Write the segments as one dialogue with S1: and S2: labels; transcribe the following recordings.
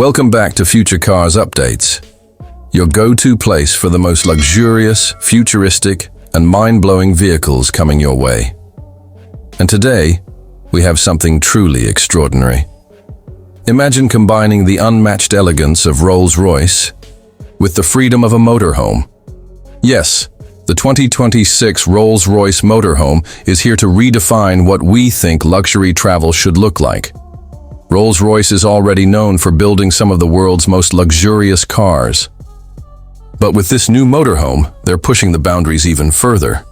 S1: Welcome back to Future Cars Updates, your go-to place for the most luxurious, futuristic, and mind-blowing vehicles coming your way. And today, we have something truly extraordinary. Imagine combining the unmatched elegance of Rolls Royce with the freedom of a motorhome. Yes, the 2026 Rolls Royce Motorhome is here to redefine what we think luxury travel should look like. Rolls Royce is already known for building some of the world's most luxurious cars. But with this new motorhome, they're pushing the boundaries even further.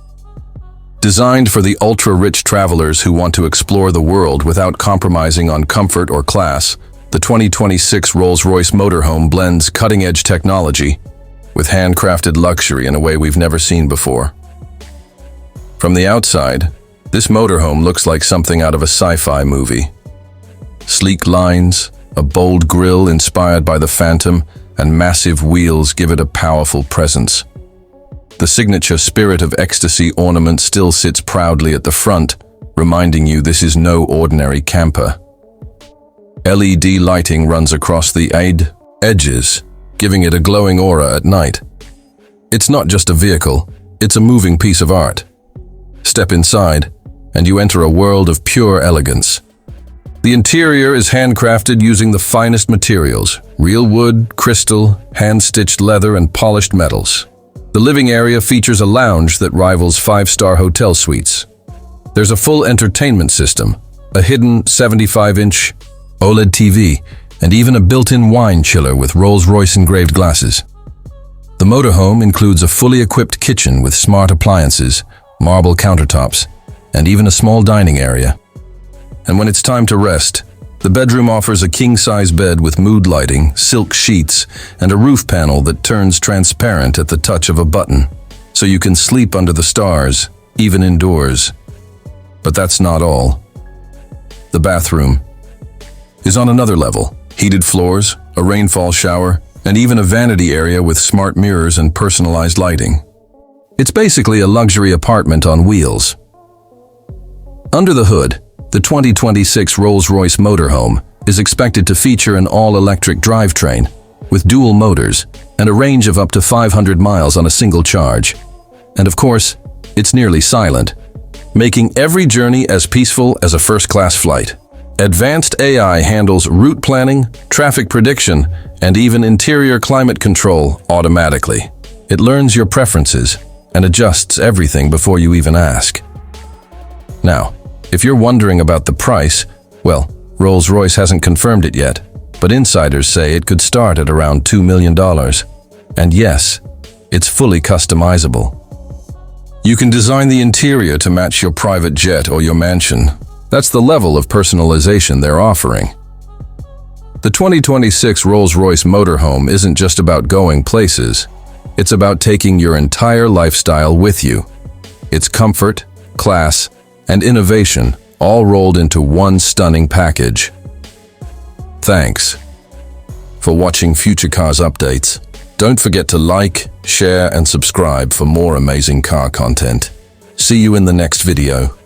S1: Designed for the ultra-rich travelers who want to explore the world without compromising on comfort or class, the 2026 Rolls Royce Motorhome blends cutting-edge technology with handcrafted luxury in a way we've never seen before. From the outside, this motorhome looks like something out of a sci-fi movie. Sleek lines, a bold grille inspired by the Phantom, and massive wheels give it a powerful presence. The signature Spirit of Ecstasy ornament still sits proudly at the front, reminding you this is no ordinary camper. LED lighting runs across the edges, giving it a glowing aura at night. It's not just a vehicle, it's a moving piece of art. Step inside, and you enter a world of pure elegance. The interior is handcrafted using the finest materials: real wood, crystal, hand-stitched leather, and polished metals. The living area features a lounge that rivals five-star hotel suites. There's a full entertainment system, a hidden 75-inch OLED TV, and even a built-in wine chiller with Rolls Royce engraved glasses. The motorhome includes a fully equipped kitchen with smart appliances, marble countertops, and even a small dining area. And when it's time to rest, the bedroom offers a king-size bed with mood lighting, silk sheets, and a roof panel that turns transparent at the touch of a button, so you can sleep under the stars, even indoors. But that's not all. The bathroom is on another level. Heated floors, a rainfall shower, and even a vanity area with smart mirrors and personalized lighting. It's basically a luxury apartment on wheels. Under the hood, the 2026 Rolls Royce Motorhome is expected to feature an all-electric drivetrain with dual motors and a range of up to 500 miles on a single charge. And of course, it's nearly silent, making every journey as peaceful as a first-class flight. Advanced AI handles route planning, traffic prediction, and even interior climate control automatically. It learns your preferences and adjusts everything before you even ask. Now, if you're wondering about the price, well, Rolls-Royce hasn't confirmed it yet, but insiders say it could start at around $2 million. And yes, it's fully customizable. You can design the interior to match your private jet or your mansion. That's the level of personalization they're offering. The 2026 Rolls Royce Motorhome isn't just about going places. It's about taking your entire lifestyle with you. It's comfort, class, and innovation all rolled into one stunning package. Thanks for watching Future Cars Updates. Don't forget to like, share, and subscribe for more amazing car content. See you in the next video.